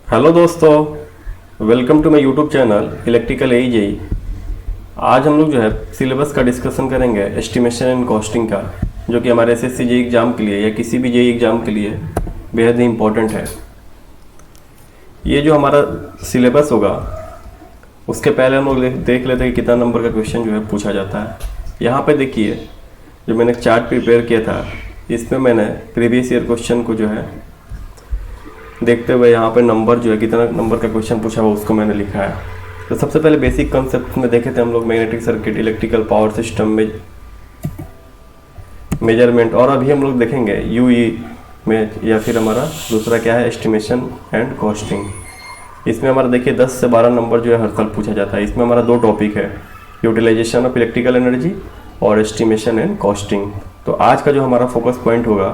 Hello दोस्तों, welcome to my YouTube channel electrical AJ. आज हम लोग जो है सिलेबस का डिस्कशन करेंगे एस्टिमेशन एंड कॉस्टिंग का, जो कि हमारे एसएससी जेई एग्ज़ाम के लिए या किसी भी जेई एग्ज़ाम के लिए बेहद ही इम्पोर्टेंट है। ये जो हमारा सिलेबस होगा उसके पहले हम लोग देख लेते हैं कि कितना नंबर का क्वेश्चन जो है पूछा जाता है। यहाँ पे देखिए, जो मैंने चार्ट प्रिपेयर किया था इसमें मैंने प्रीवियस ईयर क्वेश्चन को जो है देखते हुए यहाँ पे नंबर जो है कितना नंबर का क्वेश्चन पूछा हुआ उसको मैंने लिखा है। तो सबसे पहले बेसिक कंसेप्ट में देखे थे हम लोग magnetic circuit, electrical power system में मेजरमेंट, और अभी हम लोग देखेंगे यूई में, या फिर हमारा दूसरा क्या है एस्टिमेशन एंड कॉस्टिंग। इसमें हमारा देखिए 10 से 12 नंबर जो है हर साल पूछा जाता है। इसमें हमारा दो टॉपिक है, यूटिलाइजेशन ऑफ इलेक्ट्रिकल एनर्जी और एस्टिमेशन एंड कॉस्टिंग। तो आज का जो हमारा फोकस पॉइंट होगा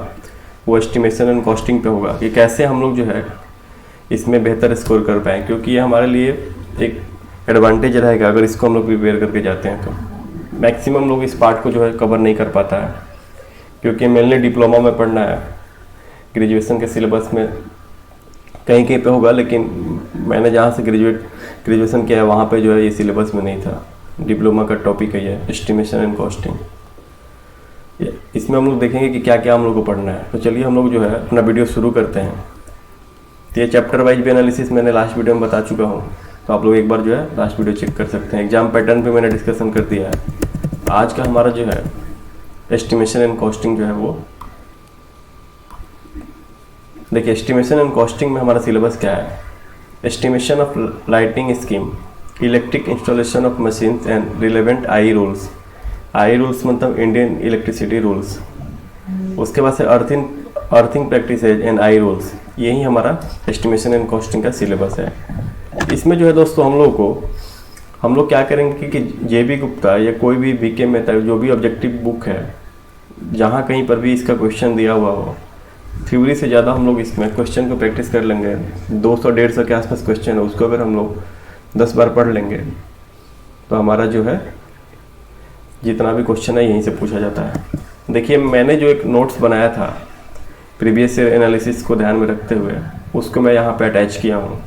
वो एस्टिमेशन एंड कॉस्टिंग पे होगा कि कैसे हम लोग जो है इसमें बेहतर स्कोर कर पाएँ, क्योंकि ये हमारे लिए एक एडवांटेज रहेगा अगर इसको हम लोग प्रिपेयर करके जाते हैं। तो मैक्सिमम लोग इस पार्ट को जो है कवर नहीं कर पाता है, क्योंकि मेनली डिप्लोमा में पढ़ना है, ग्रेजुएशन के सिलेबस में कहीं कहीं पे होगा, लेकिन मैंने जहाँ से ग्रेजुएशन किया है वहाँ पे जो है ये सिलेबस में नहीं था। डिप्लोमा का टॉपिक है ये एस्टिमेशन एंड कॉस्टिंग। इसमें हम लोग देखेंगे कि क्या क्या हम लोग को पढ़ना है। तो चलिए हम लोग जो है अपना वीडियो शुरू करते हैं। तो ये चैप्टर वाइज भी एनालिसिस मैंने लास्ट वीडियो में बता चुका हूँ, तो आप लोग एक बार जो है लास्ट वीडियो चेक कर सकते हैं। एग्जाम पैटर्न पे मैंने डिस्कशन कर दिया है। आज का हमारा जो है एस्टिमेशन एंड कॉस्टिंग जो है वो देखिए, एस्टिमेशन एंड कॉस्टिंग में हमारा सिलेबस क्या है। Estimation of lighting scheme, electric installation of machines and relevant I rules. I rules मतलब इंडियन इलेक्ट्रिसिटी रूल्स। उसके बाद से earthing practices and I rules. यही हमारा एस्टिमेशन एंड कॉस्टिंग का सिलेबस है। इसमें जो है दोस्तों हम लोग क्या करेंगे कि जेबी गुप्ता या कोई भी बीके मेहता जो भी ऑब्जेक्टिव बुक है, जहाँ कहीं पर भी इसका क्वेश्चन दिया हुआ हो, थ्योरी से ज़्यादा हम लोग इसमें क्वेश्चन को प्रैक्टिस कर लेंगे। 200-150 के आसपास क्वेश्चन है, उसको अगर हम लोग 10 बार पढ़ लेंगे तो हमारा जो है जितना भी क्वेश्चन है यहीं से पूछा जाता है। देखिए, मैंने जो एक नोट्स बनाया था प्रीवियस ईयर एनालिसिस को ध्यान में रखते हुए, उसको मैं यहाँ पे अटैच किया हूँ।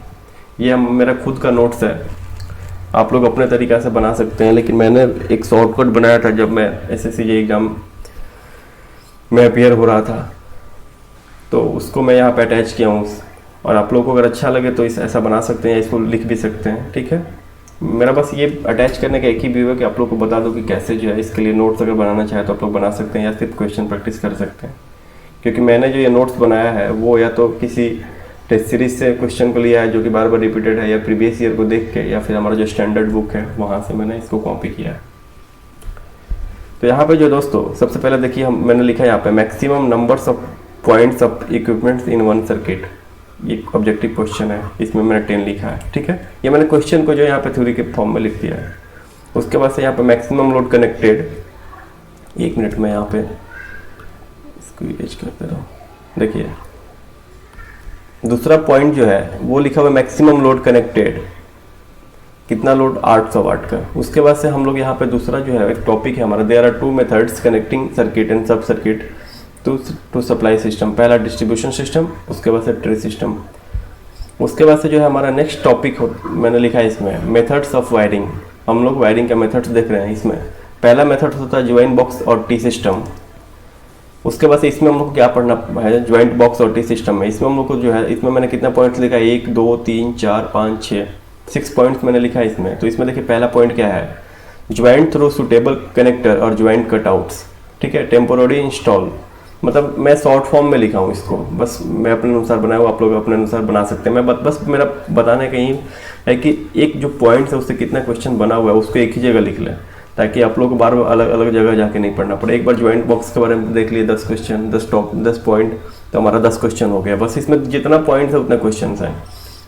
ये मेरा खुद का नोट्स है, आप लोग अपने तरीक़ा से बना सकते हैं, लेकिन मैंने एक शॉर्टकट बनाया था जब मैं एसएससी जेईई एग्ज़ाम में अपियर हो रहा था, तो उसको मैं यहाँ पे अटैच किया हूँ। और आप लोगों को अगर अच्छा लगे तो ऐसा बना सकते हैं या इसको लिख भी सकते हैं, ठीक है। मेरा बस ये अटैच करने का एक ही व्यू है कि आप लोग को बता दो कि कैसे जो है इसके लिए नोट्स अगर बनाना चाहे तो आप लोग बना सकते हैं या सिर्फ क्वेश्चन प्रैक्टिस कर सकते हैं। क्योंकि मैंने जो ये नोट्स बनाया है वो या तो किसी टेस्ट सीरीज से क्वेश्चन को लिया है जो कि बार बार रिपीटेड है, या प्रीवियस ईयर को देख के, या फिर हमारा जो स्टैंडर्ड बुक है वहाँ से मैंने इसको कॉपी किया है। तो यहाँ पे जो दोस्तों सबसे पहले देखिए मैंने लिखा है यहाँ पे maximum numbers of points of equipments in one circuit. ये ऑब्जेक्टिव क्वेश्चन है, इसमें मैंने 10 लिखा है, ठीक है। ये मैंने क्वेश्चन को जो यहाँ पे थ्योरी के फॉर्म में लिख दिया है। उसके बाद से यहाँ पे मैक्सिमम लोड कनेक्टेड, 1 मिनट में यहाँ पे इसको इरेज करते रहो। देखिए दूसरा पॉइंट जो है वो लिखा हुआ मैक्सिमम लोड कनेक्टेड, कितना लोड 800 वाट का। उसके बाद से हम लोग यहाँ पे दूसरा जो है एक टॉपिक है हमारा, there are 2 methods connecting circuit and sub circuit to supply system. पहला डिस्ट्रीब्यूशन सिस्टम, उसके बाद से ट्री सिस्टम। उसके बाद से जो है हमारा नेक्स्ट टॉपिक मैंने लिखा है इसमें मेथड्स ऑफ वायरिंग। हम लोग वायरिंग का मेथड्स देख रहे हैं। इसमें पहला मेथड होता है ज्वाइंट बॉक्स और टी सिस्टम। उसके बाद से इसमें हम लोग को क्या पढ़ना है, ज्वाइंट बॉक्स और टी सिस्टम में। इसमें हम लोग को जो है, इसमें मैंने कितना पॉइंट्स लिखा है, 1 2 3 4 5 6 पॉइंट्स मैंने लिखा है इसमें। तो इसमें देखिए पहला पॉइंट क्या है, ज्वाइंट थ्रू सुटेबल कनेक्टर और ज्वाइंट कटआउट्स, ठीक है। टेम्पोररी इंस्टॉल, मतलब मैं शॉर्ट फॉर्म में लिखा हूँ इसको, बस मैं अपने अनुसार बनाया हूँ, आप लोग अपने अनुसार बना सकते हैं। मैं बस मेरा बताने का ही है कि एक जो पॉइंट्स है उससे कितना क्वेश्चन बना हुआ है उसको एक ही जगह लिख लें, ताकि आप लोग को बार बार अलग अलग जगह जाके नहीं पढ़ना पड़े। एक बार ज्वाइंट बॉक्स के बारे में देख लिए 10 क्वेश्चन, 10 पॉइंट, तो हमारा 10 क्वेश्चन हो गया। बस इसमें जितना पॉइंट्स है उतना क्वेश्चन हैं।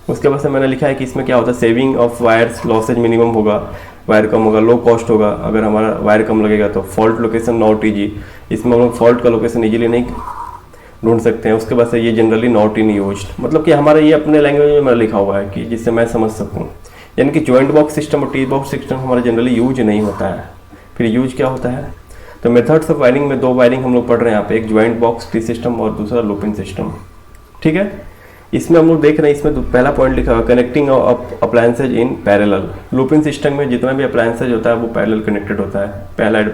उसके बाद से मैंने लिखा है कि इसमें क्या होता है, saving of wires, losses minimum होगा, वायर कम होगा, लो कॉस्ट होगा। अगर हमारा वायर कम लगेगा तो फॉल्ट लोकेशन नॉट ईजी, इसमें हम लोग फॉल्ट का लोकेशन ईजिली नहीं ढूंढ सकते हैं। उसके बाद से ये जनरली नॉट इन यूज, मतलब कि हमारा ये अपने लैंग्वेज में मैंने लिखा हुआ है कि जिससे मैं समझ सकूं। यानी कि ज्वाइंट बॉक्स सिस्टम और टी बॉक्स सिस्टम हमारा जनरली यूज नहीं होता है। फिर यूज क्या होता है, तो मेथड्स ऑफ वायरिंग में 2 वायरिंग हम लोग पढ़ रहे हैं यहाँ पे, एक ज्वाइंट बॉक्स टी सिस्टम और दूसरा लूपिंग सिस्टम, ठीक है। इसमें हम लोग देख रहे हैं, इसमें तो पहला पॉइंट लिखा हुआ है connecting appliances in parallel. Looping system में जितना भी अप्लायंसेज होता है वो पैरेलल कनेक्टेड होता है, पहला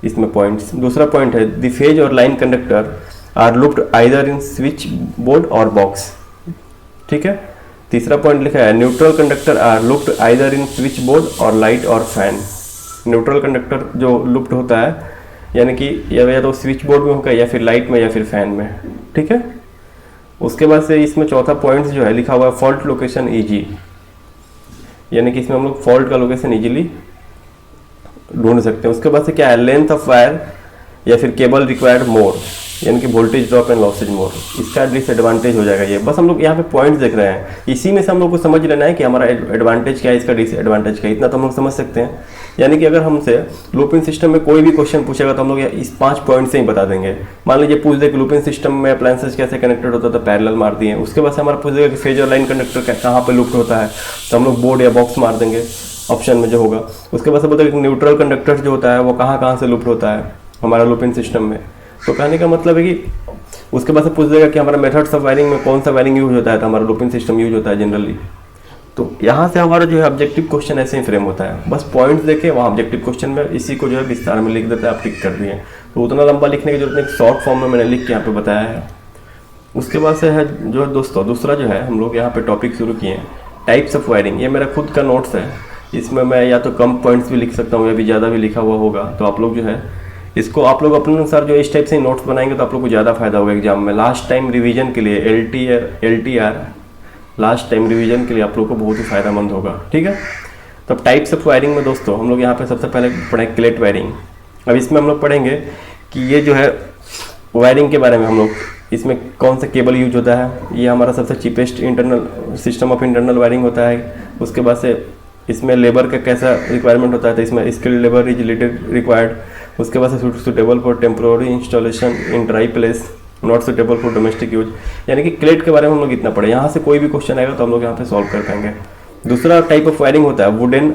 इसमें पॉइंट्स। दूसरा पॉइंट है द फेज और line conductor are looped either in switch board और बॉक्स, ठीक है। तीसरा पॉइंट लिखा है neutral conductor are looped either in switch board और लाइट और फैन। न्यूट्रल कंडक्टर जो लूप्ड होता है यानी कि या तो स्विच बोर्ड में होगा या फिर लाइट में या फिर फैन में, ठीक है। उसके बाद से इसमें चौथा पॉइंट जो है लिखा हुआ है फॉल्ट लोकेशन ईजी, यानी कि इसमें हम लोग फॉल्ट का लोकेशन इजीली ढूंढ सकते हैं। उसके बाद से क्या है लेंथ ऑफ वायर या फिर केबल रिक्वायर्ड मोर, यानी कि वोल्टेज ड्रॉप एंड लॉसेज मोर, इसका डिसएडवांटेज हो जाएगा ये। बस हम लोग यहाँ पे पॉइंट्स देख रहे हैं, इसी में से हम लोग को समझ लेना है कि हमारा एडवांटेज क्या है, इसका डिसएडवांटेज क्या है, इतना तो हम लोग समझ सकते हैं। यानी कि अगर हमसे लूपिंग सिस्टम में कोई भी क्वेश्चन पूछेगा तो हम लोग इस 5 पॉइंट से ही बता देंगे। मान लीजिए पूछ दे कि लूपिंग सिस्टम में अप्लायंसेज कैसे कनेक्टेड होता है तो पैरेलल मार दिए। उसके बाद से हमारा पूछ देगा कि फेज और लाइन कंडक्टर कहाँ पे लूप्ड होता है तो हम लोग बोर्ड या बॉक्स मार देंगे ऑप्शन में जो होगा। उसके बाद से बोलते हैं न्यूट्रल कंडक्टर जो होता है वो कहाँ से लूप्ड होता है हमारा लूपिंग सिस्टम में। तो कहने का मतलब है कि उसके बाद से पूछ देगा कि हमारा मेथड्स ऑफ वायरिंग में कौन सा वायरिंग यूज होता है, तो हमारा लूपिंग सिस्टम यूज होता है जनरली। तो यहाँ से हमारा जो है ऑब्जेक्टिव क्वेश्चन ऐसे ही फ्रेम होता है, बस पॉइंट्स देके वहाँ ऑब्जेक्टिव क्वेश्चन में इसी को जो है विस्तार में लिख देता है, आप टिक कर दिए। तो उतना लंबा लिखने की जरूरत नहीं, शॉर्ट फॉर्म में मैंने लिख के यहाँ पे बताया है। उसके बाद से है जो दोस्तों दूसरा जो है हम लोग यहाँ पे टॉपिक शुरू किए हैं टाइप्स ऑफ वायरिंग। ये मेरा खुद का नोट्स है, इसमें मैं या तो कम पॉइंट्स भी लिख सकता हूँ या भी ज़्यादा भी लिखा हुआ होगा। तो आप लोग जो है इसको आप लोग अपने अनुसार जो इस टाइप से नोट्स बनाएंगे तो आप लोग को ज़्यादा फायदा होगा एग्जाम में। लास्ट टाइम रिवीजन के लिए LTR लास्ट टाइम रिवीजन के लिए आप लोग को बहुत ही फायदेमंद होगा, ठीक है। तो टाइप्स ऑफ वायरिंग में दोस्तों हम लोग यहाँ पे सबसे पहले पढ़ें क्लेट वायरिंग। अब इसमें हम लोग पढ़ेंगे कि ये जो है वायरिंग के बारे में हम लोग इसमें कौन सा केबल यूज होता है। ये हमारा सबसे cheapest internal system of internal wiring होता है। उसके बाद से इसमें लेबर का कैसा रिक्वायरमेंट होता है, तो इसमें स्किल्ड लेबर इज रिक्वायर्ड। उसके बाद से suitable for temporary installation in dry place, not suitable for domestic use. यानी कि क्लेट के बारे में हम लोग इतना पढ़े, यहाँ से कोई भी क्वेश्चन आएगा तो हम लोग यहाँ पे सॉल्व कर पाएंगे। दूसरा टाइप ऑफ वायरिंग होता है वुडन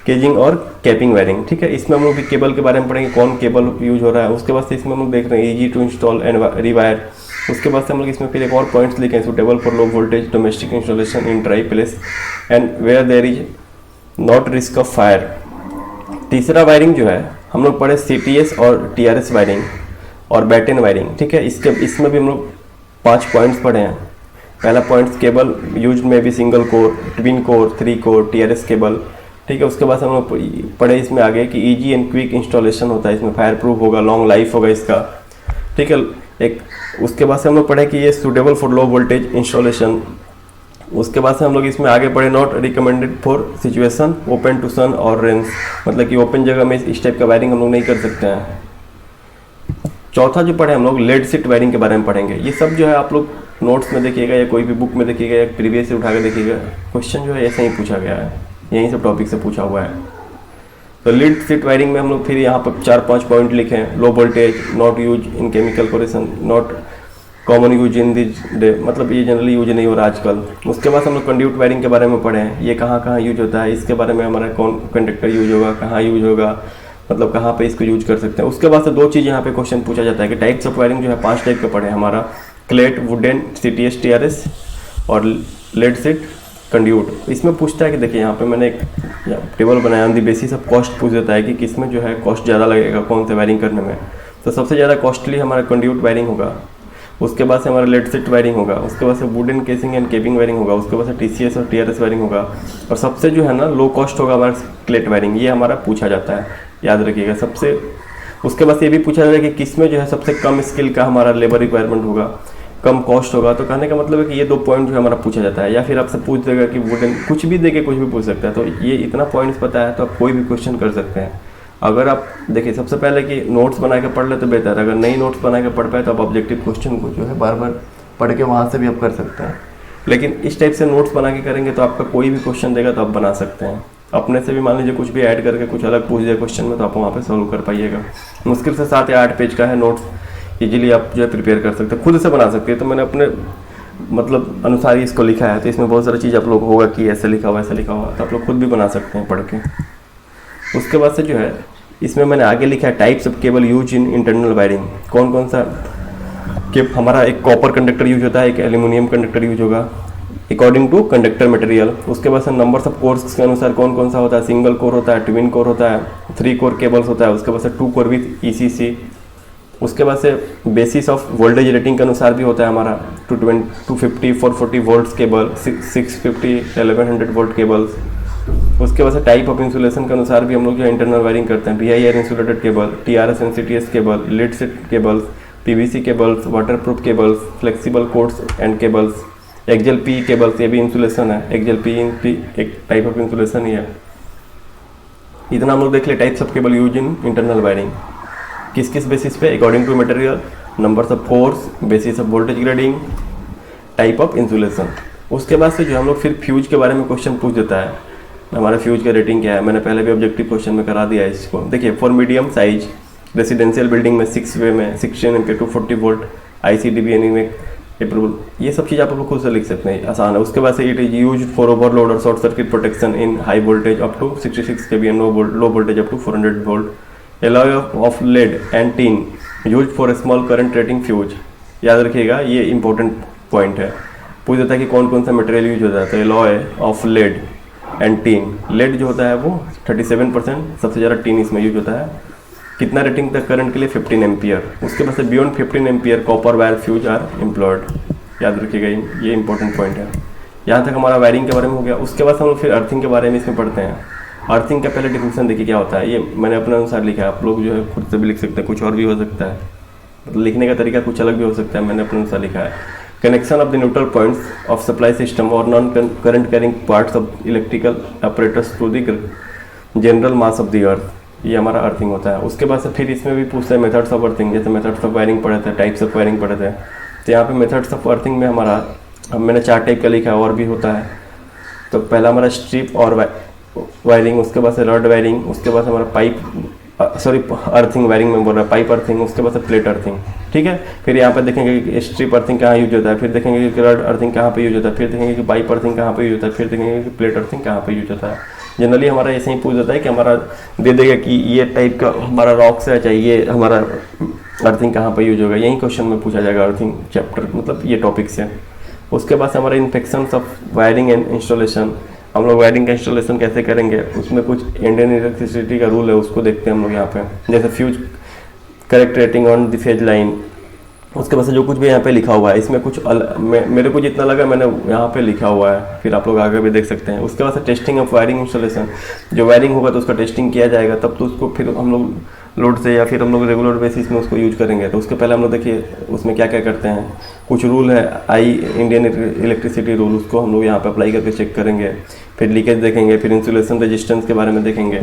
केजिंग और कैपिंग वायरिंग, ठीक है। इसमें हम लोग भी केबल के बारे में पढ़ेंगे, कौन केबल यूज हो रहा है। उसके बाद से इसमें हम लोग देख रहे हैं easy to install and rewire. उसके बाद से हम लोग इसमें फिर एक और पॉइंट्स लिखे हैं suitable for low voltage domestic installation in dry place and where there is not risk of fire. तीसरा वायरिंग जो है हम लोग पढ़े CTS और TRS वायरिंग और बैटन वायरिंग, ठीक है। इसमें भी हम लोग 5 पॉइंट्स पढ़े हैं। पहला पॉइंट केबल यूज में भी single core, twin core, 3 core, TRS cable, ठीक है। उसके बाद हम लोग पढ़े इसमें आगे कि ईजी एंड क्विक इंस्टॉलेशन होता है, इसमें फायर प्रूफ होगा, लॉन्ग लाइफ होगा इसका, ठीक है। एक उसके बाद से हम लोग पढ़े कि ये suitable for low voltage installation. उसके बाद से हम लोग इसमें आगे पढ़े not recommended for situation open to sun और रेंस, मतलब कि ओपन जगह में इस टाइप का वायरिंग हम लोग नहीं कर सकते हैं। चौथा जो पढ़े हम लोग लेड सीट वायरिंग के बारे में पढ़ेंगे। ये सब जो है आप लोग नोट्स में देखिएगा या कोई भी बुक में देखिएगा या प्रीवियस से उठा के देखिएगा, क्वेश्चन जो है ऐसे ही पूछा गया है, यहीं सब टॉपिक से पूछा हुआ है। तो लीड सीट वायरिंग में हम लोग फिर यहाँ पर 4-5 पॉइंट लिखे हैं। Low voltage, not use in chemical corrosion, not common use in this day, मतलब ये जनरली यूज नहीं हो रहा आजकल। उसके बाद हम लोग कंड्यूट वायरिंग के बारे में पढ़े हैं, ये कहाँ यूज होता है, इसके बारे में हमारा कौन कंडक्टर यूज होगा, कहाँ यूज होगा, मतलब कहाँ पे इसको यूज कर सकते हैं। उसके बाद से 2 चीज़ यहाँ पे क्वेश्चन पूछा जाता है कि टाइप्स ऑफ वायरिंग जो है 5 टाइप के पढ़े हमारा क्लेट, वुडन, CTS, TRS और लेड सीट कंड्यूट। इसमें पूछता है कि देखिए यहाँ पे मैंने एक टेबल बनाया on the basis of cost, पूछ देता है कि किसमें जो है कॉस्ट ज़्यादा लगेगा कौन से वायरिंग करने में। तो सबसे ज़्यादा कॉस्टली हमारा कंड्यूट वायरिंग होगा। उसके बाद से हमारा लेड सीट वायरिंग होगा। उसके बाद से वुडन केसिंग एंड केपिंग वायरिंग होगा। उसके बाद से TCS और TRS वायरिंग होगा। और सबसे जो है ना लो कॉस्ट होगा हमारा क्लेट वायरिंग, ये हमारा पूछा जाता है, याद रखिएगा सबसे। उसके बाद ये भी पूछा जाता है कि किसमें जो है सबसे कम स्किल का हमारा लेबर रिक्वायरमेंट होगा, कम कॉस्ट होगा। तो कहने का मतलब है कि ये 2 पॉइंट जो है हमारा पूछा जाता है। या फिर आपसे पूछ देगा कि वुडन, कुछ भी देके कुछ भी पूछ सकता है। तो ये इतना पॉइंट्स पता है तो आप कोई भी क्वेश्चन कर सकते हैं। अगर आप देखिए सबसे पहले कि नोट्स बना के पढ़ ले तो बेहतर है। अगर नहीं नोट्स बना के पढ़ पाए तो आप ऑब्जेक्टिव क्वेश्चन को जो है बार बार पढ़ के वहाँ से भी आप कर सकते हैं। लेकिन इस टाइप से नोट्स बना के करेंगे तो आपका कोई भी क्वेश्चन देगा तो आप बना सकते हैं। अपने से भी मान लीजिए कुछ भी ऐड करके कुछ अलग पूछ दिया क्वेश्चन में तो आप वहाँ पे सॉल्व कर पाइएगा। मुश्किल से 7 या 8 पेज का है नोट्स, इजीली आप जो है प्रिपेयर कर सकते हैं, खुद से बना सकते हैं। तो मैंने अपने मतलब अनुसार ही इसको लिखा है। तो इसमें बहुत सारी चीज़ आप लोग होगा कि ऐसे लिखा हुआ ऐसा लिखा हुआ, तो आप लोग खुद भी बना सकते हैं पढ़ के। उसके बाद से जो है इसमें मैंने आगे लिखा है types of cable use in internal wiring, कौन कौन सा कि हमारा एक कॉपर कंडक्टर यूज होता है, एक एल्यूमिनियम कंडक्टर यूज होगा अकॉर्डिंग टू कंडक्टर मटेरियल। उसके बाद से नंबर्स ऑफ कोर्स के अनुसार कौन कौन सा होता है, सिंगल कोर होता है, ट्विन कोर होता है, 3 कोर केबल्स होता है, उसके बाद से 2 कोर विथ ECC। उसके बाद से बेसिस ऑफ वोल्टेज रेटिंग के अनुसार भी होता है हमारा 250 440 वोल्ट्स केबल, 650 1100 वोल्ट केबल्स। उसके बाद से टाइप ऑफ इंसुलेशन के अनुसार भी हम लोग जो इंटरनल वायरिंग करते हैं, BIR insulated cable, TRS NCTS cable, lead set cables, PVC cables, waterproof cables, flexible chords and cables, XLPE cables, ये भी इंसुलेशन है। XLPE एक टाइप ऑफ इंसुलेशन ही है। इतना हम लोग देख ले types of cable use in internal wiring, किस किस बेसिस पे, according to material, numbers of cores, basis of voltage grading, type of insulation. उसके बाद से जो हम लोग फिर फ्यूज के बारे में क्वेश्चन पूछ देता है, हमारा फ्यूज का रेटिंग क्या है। मैंने पहले भी ऑब्जेक्टिव क्वेश्चन में करा दिया है इसको। देखिए, for medium size residential building में 6 वे में 16 एम्पियर 240 वोल्ट ICDB में अप्रूवल, ये सब चीज़ आप लोग खुद से लिख सकते हैं, आसान है। उसके बाद से it is use for overload और short circuit protection in high voltage up to 66 kV and low voltage up to 400 volt. Alloy of lead and tin use for small current rating fuse. याद रखिएगा, ये important point है। पूछ देता है कि कौन कौन सा मटेरियल यूज होता है, तो alloy of lead and tin. Lead जो होता है वो 37%, सबसे ज़्यादा टीन इसमें यूज होता है। कितना रेटिंग तक करंट के लिए, 15 एम्पियर। उसके बाद से beyond 15 ampere copper wire fuse are employed. याद रखिएगा, ये इंपॉर्टेंट पॉइंट है। यहाँ तक हमारा वायरिंग के बारे में हो गया। उसके बाद हम लोग फिर अर्थिंग के बारे में इसमें पढ़ते हैं। अर्थिंग का पहले डिफिनेशन देखिए क्या होता है, ये मैंने अपने अनुसार लिखा है, आप लोग जो है खुद से भी लिख सकते हैं, कुछ और भी हो सकता है, मतलब लिखने का तरीका कुछ अलग भी हो सकता है, मैंने अपने अनुसार लिखा है। Connection of the neutral points of supply system और non current carrying parts of electrical operators to the general mass of the earth, ये हमारा अर्थिंग होता है। उसके बाद से फिर इसमें भी पूछते हैं मेथड्स ऑफ अर्थिंग, जैसे मेथड्स ऑफ वायरिंग पढ़े थे, टाइप्स ऑफ वायरिंग पढ़े थे। तो यहाँ पे मेथड्स ऑफ अर्थिंग में हमारा, अब मैंने 4 टाइप का लिखा है, और भी होता है। तो पहला हमारा स्ट्रिप और वायरिंग, उसके बाद से रॉड वायरिंग, उसके बाद हमारा पाइप अर्थिंग वायरिंग में बोल रहा है, पाइप अर्थिंग, उसके बाद से प्लेट अर्थिंग। ठीक है, फिर यहाँ पे देखेंगे कि स्ट्रिप अर्थिंग कहाँ यूज होता है, फिर देखेंगे कि रॉड अर्थिंग कहाँ पे यूज होता है, फिर देखेंगे कि पाइप अर्थिंग कहाँ पे यूज होता है, फिर देखेंगे कि प्लेट अर्थिंग कहाँ पे यूज होता है। जनरली हमारा ऐसे ही पूछ जाता है कि हमारा दे देगा कि ये टाइप का हमारा रॉक्स है, चाहिए हमारा अर्थिंग कहाँ पर यूज होगा, यही क्वेश्चन में पूछा जाएगा अर्थिंग चैप्टर, मतलब ये टॉपिक से। उसके बाद हमारे infections of wiring and installation, हम लोग वायरिंग का इंस्टॉलेशन कैसे करेंगे, उसमें कुछ इंडियन इलेक्ट्रिसिटी का रूल है, उसको देखते हैं हम लोग यहाँ पे। जैसे fuse correct rating on the phase line, उसके बाद से जो कुछ भी यहाँ पे लिखा हुआ है, इसमें कुछ मेरे को जितना लगा मैंने यहाँ पे लिखा हुआ है, फिर आप लोग आगे भी देख सकते हैं। उसके बाद से टेस्टिंग ऑफ वायरिंग इंस्टॉलेशन, जो वायरिंग होगा तो उसका टेस्टिंग किया जाएगा, तब तो उसको फिर हम लोग लोड से या फिर हम लोग रेगुलर बेसिस में उसको यूज करेंगे। तो उसके पहले हम लोग देखिए उसमें क्या क्या करते हैं, कुछ रूल है, इंडियन इलेक्ट्रिसिटी रूल, उसको हम लोग यहाँ पे अप्लाई करके चेक करेंगे। फिर लीकेज देखेंगे, फिर इंसुलेशन रेजिस्टेंस के बारे में देखेंगे।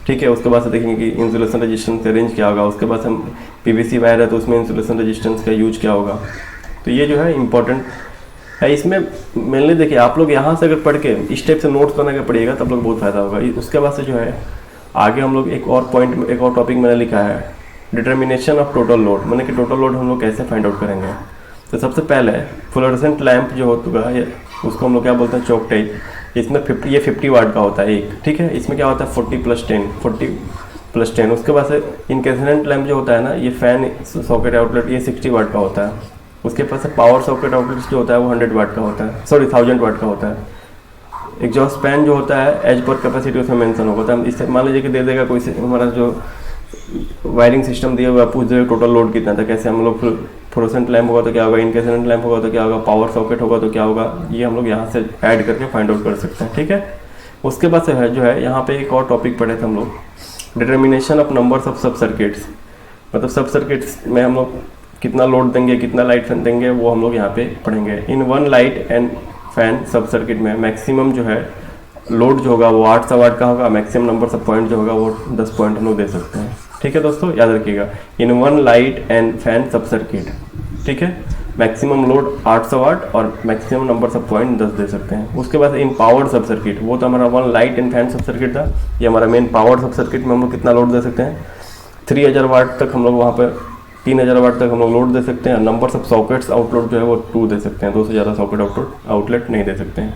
ठीक है, उसके बाद से देखेंगे कि इंसुलेशन रेजिस्टेंस का रेंज क्या होगा। उसके बाद हम PVC वायर है तो उसमें इंसुलेशन रेजिस्टेंस का यूज क्या होगा। तो ये जो है इंपॉर्टेंट है। इसमें मेनली देखिए, आप लोग यहाँ से अगर पढ़ के इस टाइप से नोट्स बना के पढ़िएगा तब लोग बहुत फ़ायदा होगा। उसके बाद से जो है आगे हम लोग एक और पॉइंट, एक और टॉपिक मैंने लिखा है, डिटर्मिनेशन ऑफ टोटल लोड, मैंने कि टोटल लोड हम लोग कैसे फाइंड आउट करेंगे। तो सबसे पहले फ्लोरेसेंट लैंप जो होगा, उसको हम लोग क्या बोलते हैं, चौक टाइप। इसमें 50 वाट का होता है एक। ठीक है, इसमें क्या होता है 40 + 10। उसके बाद से इनकेसेंट लैंप जो होता है ना, ये फैन सॉकेट आउटलेट, ये 60 वाट का होता है। उसके पास से पावर सॉकेट आउटलेट जो होता है वो 100 वाट का होता है, सॉरी 1000 वाट का होता है। एग्जॉस्ट फैन जो होता है एज पर कैपेसिटी उसमें मेंशन होगा। तो हम इससे मान लीजिए कि दे देगा कोई हमारा जो वायरिंग सिस्टम दिया हुआ, पूछ देगा टोटल लोड कितना था, कैसे हम लोग फ्लोरेसेंट लैंप होगा तो क्या होगा, इनकेसेंट लैंप होगा तो क्या होगा, पावर सॉकेट होगा तो क्या होगा, ये हम लोग यहाँ से ऐड करके फाइंड आउट कर सकते हैं। ठीक है, उसके बाद से है जो है यहाँ पे एक और टॉपिक पढ़े थे हम लोग, डिटर्मिनेशन ऑफ नंबर्स ऑफ सब सर्किट्स, मतलब सब सर्किट्स में हम लोग कितना लोड देंगे, कितना लाइट देंगे, वो हम लोग यहाँ पे पढ़ेंगे। In one light and fan सब सर्किट में मैक्सिमम जो है लोड जो होगा वो 800 वाट का होगा, मैक्सिमम नंबर ऑफ पॉइंट जो होगा वो 10 पॉइंट हम लोग दे सकते हैं। ठीक है दोस्तों, याद रखिएगा, in one light and fan सब सर्किट। ठीक है, मैक्सिमम लोड 800 वाट और मैक्सिमम नंबर ऑफ पॉइंट 10 दे सकते हैं। उसके बाद इन पावर सब सर्किट, वो तो हमारा वन लाइट एंड फैन सब सर्किट था, ये हमारा मेन पावर सब सर्किट में हम लोग कितना लोड दे सकते हैं, 3000 वाट तक हम लोग वहाँ पर 3000 वाट तक हम लोग लोड दे सकते हैं। नंबर्स ऑफ सॉकेट्स आउटलेट जो है वो 2 दे सकते हैं, 2 से ज़्यादा सॉकेट आउटलेट नहीं दे सकते हैं।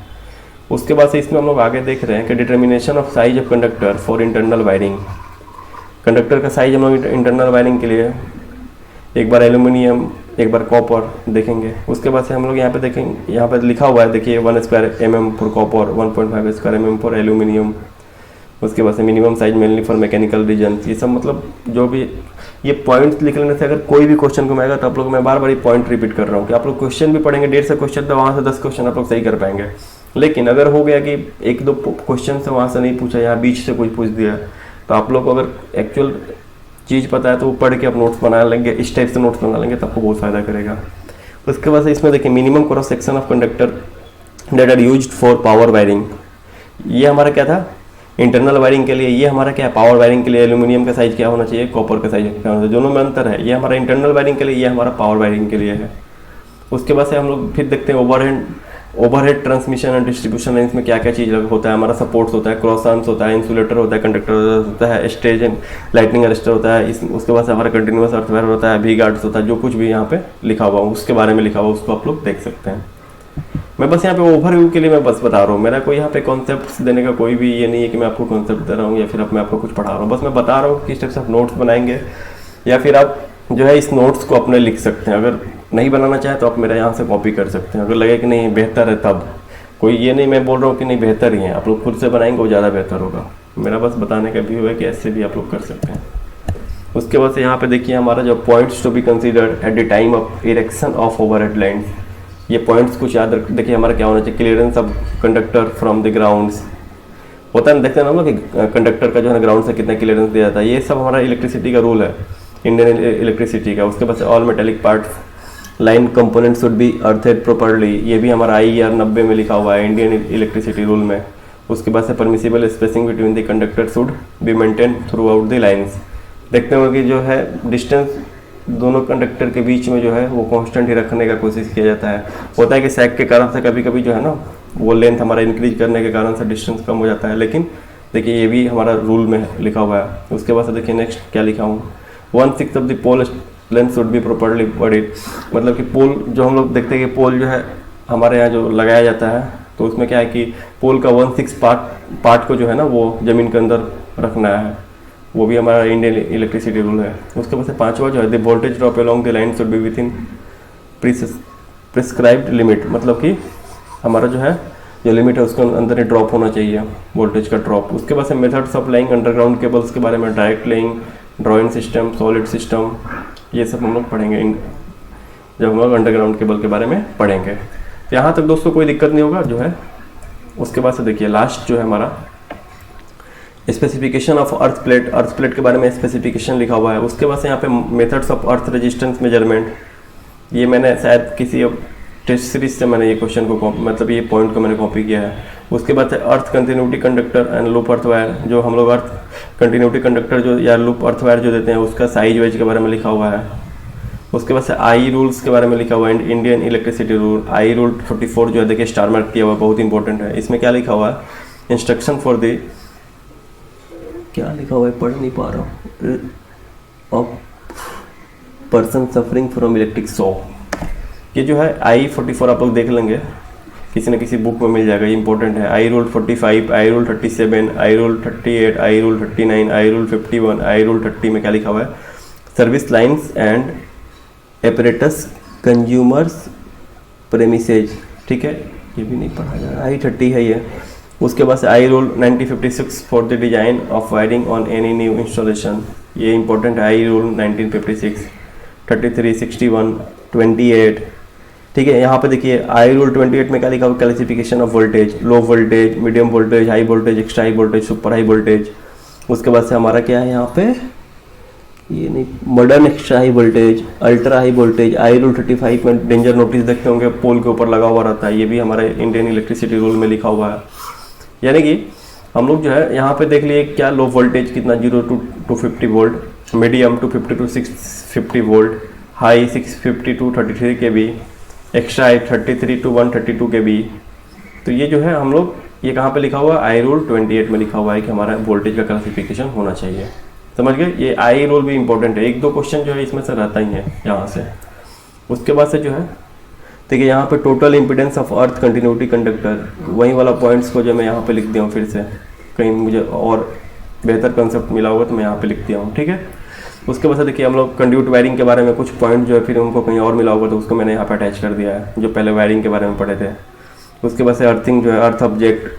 उसके बाद से इसमें हम लोग आगे देख रहे हैं कि determination of size of conductor for internal wiring. Conductor का साइज हम लोग इंटरनल वायरिंग के लिए एक बार एल्यूमिनियम एक बार कॉपर देखेंगे। उसके बाद से हम लोग यहाँ पे देखेंगे, यहाँ पे लिखा हुआ है देखिए 1 square mm for copper, 1.5 square mm for aluminium. उसके बाद से minimum size mainly for mechanical reason. ये सब मतलब जो भी ये पॉइंट्स लिख लेने से अगर कोई भी क्वेश्चन को आएगा तो आप लोग, मैं बार बार ये पॉइंट रिपीट कर रहा हूँ कि आप लोग क्वेश्चन भी पढ़ेंगे 150 क्वेश्चन, तो वहाँ से 10 क्वेश्चन आप लोग सही कर पाएंगे। लेकिन अगर हो गया कि एक दो क्वेश्चन से वहाँ से नहीं पूछा, यहाँ बीच से कुछ पूछ दिया, तो आप लोग को अगर एक्चुअल चीज़ पता है तो वो पढ़ के आप नोट्स बना लेंगे, इस टाइप से नोट्स बना लेंगे तो आपको बहुत फ़ायदा करेगा। उसके बाद से इसमें देखिए minimum cross section of conductor that are used for power wiring. ये हमारा क्या था, इंटरनल वायरिंग के लिए। ये हमारा क्या है, पावर वायरिंग के लिए एल्यूमिनियम का साइज क्या होना चाहिए, कॉपर का साइज क्या होना चाहिए, दोनों में अंतर है। ये हमारा इंटरनल वायरिंग के लिए, ये हमारा पावर वायरिंग के लिए है। उसके बाद से हम लोग फिर देखते हैं overhead transmission and distribution lines में क्या क्या चीज़ होता है। हमारा सपोर्ट्स होता है, क्रॉस आर्म्स होता है, इंसुलेटर होता है, कंडक्टर होता है, स्टेज एंड लाइटनिंग अरेस्टर होता है। उसके बाद से हमारा कंटिन्यूअस अर्थवायर होता है, वी गार्ड्स होता है, जो कुछ भी यहाँ पे लिखा हुआ उसके बारे में लिखा हुआ उसको आप लोग देख सकते हैं। मैं बस यहाँ पे ओवरव्यू के लिए मैं बस बता रहा हूँ, मेरा कोई यहाँ पे कॉन्सेप्ट्स देने का कोई भी ये नहीं है कि मैं आपको कॉन्सेप्ट दे रहा हूँ या फिर अब मैं आपको कुछ पढ़ा रहा हूँ। बस मैं बता रहा हूँ किस टाइप से आप नोट्स बनाएंगे, या फिर आप जो है इस नोट्स को अपने लिख सकते हैं। अगर नहीं बनाना चाहे तो आप मेरे यहाँ से कॉपी कर सकते हैं। अगर लगे कि नहीं बेहतर है तब, कोई ये नहीं मैं बोल रहा हूँ कि नहीं बेहतर ही है, आप लोग खुद से बनाएंगे वो ज़्यादा बेहतर होगा। मेरा बस बताने का व्यू है कि ऐसे भी आप लोग कर सकते हैं। उसके बाद से यहाँ पे देखिए हमारा जो points to be considered at the time of erection of overhead lines. ये पॉइंट्स कुछ याद रख, देखिए हमारा क्या होना चाहिए, clearance of conductor from the grounds होता है, देखते हैं ना कि कंडक्टर का जो है ग्राउंड से कितना क्लियरेंस दिया जाता है। ये सब हमारा इलेक्ट्रिसिटी का रूल है, इंडियन इलेक्ट्रिसिटी का। उसके बाद से all metallic parts line component should be earthed properly, ये भी हमारा IER 90 में लिखा हुआ है इंडियन इलेक्ट्रिसिटी रूल में। उसके बाद से permissible spacing between the conductor should be maintain through out the lines. देखते हो कि जो है डिस्टेंस दोनों कंडक्टर के बीच में जो है वो कांस्टेंट ही रखने का कोशिश किया जाता है। होता है कि सैग के कारण से कभी कभी जो है ना वो लेंथ हमारा इंक्रीज करने के कारण से डिस्टेंस कम हो जाता है, लेकिन देखिए ये भी हमारा रूल में लिखा हुआ है। उसके बाद से देखिए नेक्स्ट क्या लिखा हूँ, 1/6 of the pole length should be properly buried. मतलब कि पोल जो हम लोग देखते हैं कि पोल जो है हमारे यहाँ जो लगाया जाता है तो उसमें क्या है कि पोल का 1/6 पार्ट को जो है ना वो ज़मीन के अंदर रखना है, वो भी हमारा इंडियन इलेक्ट्रिसिटी रूल है। उसके बाद से पांचवा जो है the voltage drop along the line should be with in prescribed limit. मतलब कि हमारा जो है जो लिमिट है उसके अंदर ही ड्रॉप होना चाहिए वोल्टेज का ड्रॉप। उसके बाद से methods of lying underground cables के बारे में, direct laying, drawing system, solid system, ये सब हम लोग पढ़ेंगे जब हम लोग अंडरग्राउंड केबल के बारे में पढ़ेंगे। यहाँ तक दोस्तों कोई दिक्कत नहीं होगा जो है। उसके बाद से देखिए लास्ट जो है हमारा स्पेसिफिकेशन ऑफ अर्थ प्लेट के बारे में स्पेसिफिकेशन लिखा हुआ है। उसके बाद से यहाँ पे methods of earth resistance measurement, ये मैंने शायद किसी टेस्ट सीरीज से मैंने ये क्वेश्चन को मतलब ये पॉइंट को मैंने कॉपी किया है। उसके बाद से earth continuity conductor and loop earth wire, जो हम लोग अर्थ कंटिन्यूटी कंडक्टर जो या लूप अर्थ वायर जो देते हैं उसका साइज वाइज के बारे में लिखा हुआ है। उसके बाद से आई रूल्स के बारे में लिखा हुआ है, Indian electricity rule. I rule 44 जो है देखिए स्टार मार्क किया हुआ है, बहुत इंपॉर्टेंट है। इसमें क्या लिखा हुआ है, इंस्ट्रक्शन फॉर द, क्या लिखा हुआ है पढ़ नहीं पा रहा हूँ, of person suffering from electric shock. ये जो है I44 आप लोग देख लेंगे, किसी न किसी बुक में मिल जाएगा, ये इंपॉर्टेंट है। I rule 45, I rule 37, I rule 38, I rule 39, I rule 51, I rule 30 में क्या लिखा हुआ है, service lines and apparatus consumers premises. ठीक है, ये भी नहीं पढ़ा जा रहा, I30 है ये। उसके बाद से I rule 1956 for the design of wiring on any new installation, ये इंपॉर्टेंट है। I rule 1956, 33, 61, 28। ठीक है, यहाँ पे देखिए आई रूल 28 में क्या लिखा हुआ, classification of voltage, low voltage, medium voltage, high voltage, extra high voltage, super high voltage. उसके बाद से हमारा क्या है यहाँ पे, ये नहीं, modern extra high voltage, ultra high voltage. I rule 35 में डेंजर नोटिस देखते होंगे, पोल के ऊपर लगा हुआ रहता है, ये भी हमारे इंडियन इलेक्ट्रिसिटी रूल में लिखा हुआ है। यानी कि हम लोग जो है यहाँ पे देख लिए क्या, लो वोल्टेज कितना 0 to 250 volt, medium 250 to 650 volt, high 650 to 33 kV, extra high 33 to 132 kV। तो ये जो है हम लोग, ये कहाँ पे लिखा हुआ है, आई रूल 28 में लिखा हुआ है कि हमारा वोल्टेज का क्लासिफिकेशन होना चाहिए। समझ गए, ये आई रूल भी इंपॉर्टेंट है, एक दो क्वेश्चन जो है इसमें से रहता ही है यहाँ से। उसके बाद से जो है देखिए यहाँ पे total impedance of earth continuity conductor, वही वाला पॉइंट्स को जो मैं यहाँ पे लिख दिया हूँ, फिर से कहीं मुझे और बेहतर कंसेप्ट मिला होगा तो मैं यहाँ पे लिख दिया हूँ। ठीक है, उसके बाद से देखिए हम लोग कंड्यूट वायरिंग के बारे में कुछ पॉइंट जो है फिर उनको कहीं और मिला होगा तो उसको मैंने यहाँ पे अटैच कर दिया है, जो पहले वायरिंग के बारे में पढ़े थे। उसके बाद से अर्थिंग जो है, अर्थ ऑब्जेक्ट,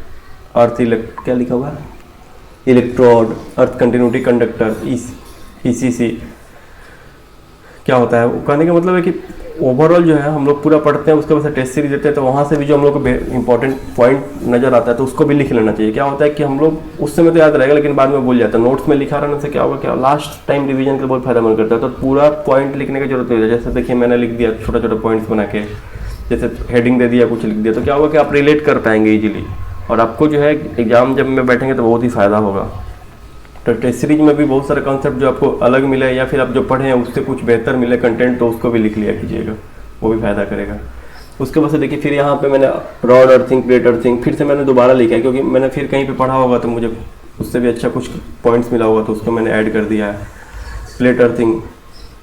अर्थ क्या लिखा हुआ है, इलेक्ट्रोड, अर्थ कंटिन्यूटी कंडक्टर, ECC क्या होता है। कहने का मतलब है कि ओवरऑल जो है हम लोग पूरा पढ़ते हैं, उसके बाद से टेस्ट सीरीज देते हैं, तो वहाँ से भी जो हम लोग को इंपॉर्टेंट पॉइंट नजर आता है तो उसको भी लिख लेना चाहिए। क्या होता है कि हम लोग उस समय तो याद रहेगा लेकिन बाद में भूल जाता है। नोट्स में लिखा रहने से क्या होगा, क्या लास्ट टाइम रिवीजन का बहुत फायदेमंद करता है। तो पूरा पॉइंट लिखने की जरूरत नहीं है। जैसे देखिए मैंने लिख दिया छोटा छोटा पॉइंट्स बना के, जैसे हेडिंग दे दिया, कुछ लिख दिया, तो क्या होगा कि आप रिलेट कर पाएंगे इजीली, और आपको जो है एग्जाम जब में बैठेंगे तो बहुत ही फायदा होगा। तो टेस्ट सीरीज में भी बहुत सारे कॉन्सेप्ट जो आपको अलग मिले या फिर आप जो पढ़े हैं उससे कुछ बेहतर मिले कंटेंट, तो उसको भी लिख लिया कीजिएगा, वो भी फायदा करेगा। उसके बाद से देखिए फिर यहाँ पे मैंने रॉड अर्थिंग, प्लेट अर्थिंग फिर से मैंने दोबारा लिखा है, क्योंकि मैंने फिर कहीं पे पढ़ा होगा तो मुझे उससे भी अच्छा कुछ पॉइंट्स मिला होगा तो उसको मैंने ऐड कर दिया है। प्लेट अर्थिंग,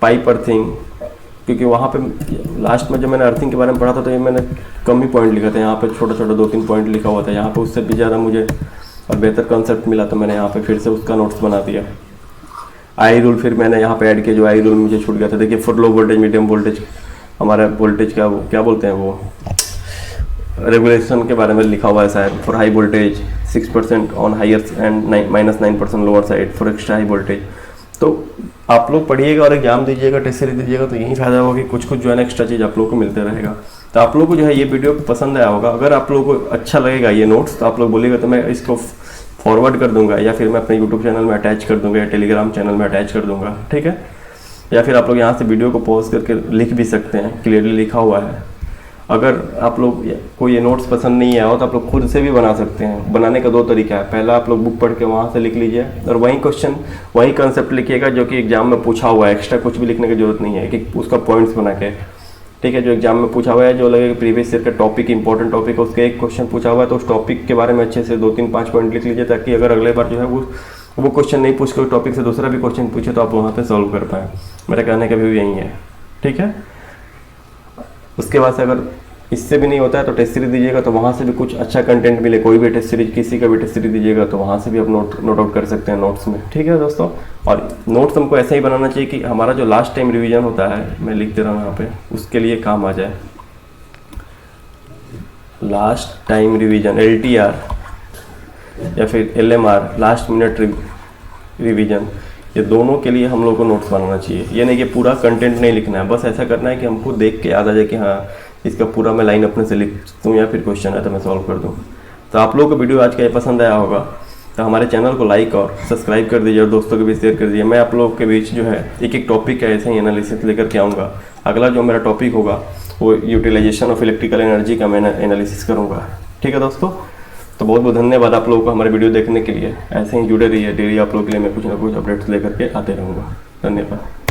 पाइप अर्थिंग, क्योंकि वहाँ पे लास्ट में जब मैंने अर्थिंग के बारे में पढ़ा था तो ये मैंने कम ही पॉइंट लिखा था, यहाँ पे छोटा छोटा 2-3 पॉइंट लिखा हुआ था, यहाँ पे उससे भी ज़्यादा मुझे और बेहतर कॉन्सेप्ट मिला तो मैंने यहाँ पे फिर से उसका नोट्स बना दिया। आई रूल फिर मैंने यहाँ पे ऐड किया, जो आई रूल मुझे छूट गया था। देखिए for low voltage, medium voltage, हमारा वोल्टेज का क्या बोलते हैं वो रेगुलेशन के बारे में लिखा हुआ है शायद। For high voltage 6% on higher and -9% lower side for extra high voltage. तो आप लोग पढ़िएगा और एग्जाम दीजिएगा, टेस्ट सीरीज दीजिएगा, तो यही फायदा होगा कि कुछ कुछ जो है ना एक्स्ट्रा चीज़ आप लोग को मिलते रहेगा। तो आप लोग को जो है ये वीडियो पसंद आया होगा। अगर आप लोगों को अच्छा लगेगा ये नोट्स तो आप लोग बोलिएगा तो मैं इसको फॉरवर्ड कर दूंगा, या फिर मैं अपने यूट्यूब चैनल में अटैच कर दूंगा या टेलीग्राम चैनल में अटैच कर दूंगा, ठीक है। या फिर आप लोग यहाँ से वीडियो को पॉज करके लिख भी सकते हैं, क्लियरली लिखा हुआ है। अगर आप लोग को ये नोट्स पसंद नहीं आया हो तो आप लोग खुद से भी बना सकते हैं। बनाने का 2 तरीका है। पहला आप लोग बुक पढ़ के वहाँ से लिख लीजिए और वही क्वेश्चन, वही कंसेप्ट लिखिएगा जो कि एग्जाम में पूछा हुआ है। एक्स्ट्रा कुछ भी लिखने की जरूरत नहीं है कि उसका पॉइंट्स बना के, ठीक है। जो एग्जाम में पूछा हुआ है, जो लगेगा प्रीवियस ईयर का टॉपिक इंपॉर्टेंट टॉपिक है, उसका एक क्वेश्चन पूछा हुआ है तो उस टॉपिक के बारे में अच्छे से 2-3-5 पॉइंट लिख लीजिए, ताकि अगर अगले बार जो है वो क्वेश्चन नहीं पूछ के उस टॉपिक से दूसरा भी क्वेश्चन पूछे तो आप वहाँ पे सॉल्व कर पाएँ। मेरा कहने का भी यही है, ठीक है। उसके बाद से अगर इससे भी नहीं होता है तो टेस्ट सीरीज दीजिएगा, तो वहाँ से भी कुछ अच्छा कंटेंट मिले। कोई भी टेस्ट सीरीज, किसी का भी टेस्ट सीरीज दीजिएगा तो वहाँ से भी आप नोट आउट कर सकते हैं नोट्स में, ठीक है दोस्तों। और नोट्स हमको ऐसा ही बनाना चाहिए कि हमारा जो लास्ट टाइम रिवीजन होता है, मैं लिख दे रहा हूँ यहाँ पे, उसके लिए काम आ जाए। लास्ट टाइम रिवीजन, LTR या फिर LMR, लास्ट मिनट रिवीजन, ये दोनों के लिए हम लोग को नोट्स बनाना चाहिए। ये नहीं कि पूरा कंटेंट नहीं लिखना है, बस ऐसा करना है कि हमको देख के याद आ जाए कि हाँ इसका पूरा मैं लाइन अपने से लिख दूँ, या फिर क्वेश्चन है तो मैं सॉल्व कर दूँ। तो आप लोगों को वीडियो आज का ये पसंद आया होगा तो हमारे चैनल को लाइक और सब्सक्राइब कर दीजिए और दोस्तों को भी शेयर कर दीजिए। मैं आप लोगों के बीच जो है एक टॉपिक है ऐसे ही एनालिसिस लेकर के आऊँगा। अगला जो मेरा टॉपिक होगा वो यूटिलाइजेशन ऑफ इलेक्ट्रिकल एनर्जी का मैं एनालिसिस करूँगा, ठीक है दोस्तों। तो बहुत बहुत धन्यवाद आप लोगों को हमारे वीडियो देखने के लिए। ऐसे ही जुड़े रहिए, डेली आप लोगों के लिए मैं कुछ ना कुछ अपडेट्स लेकर के आते रहूँगा। धन्यवाद।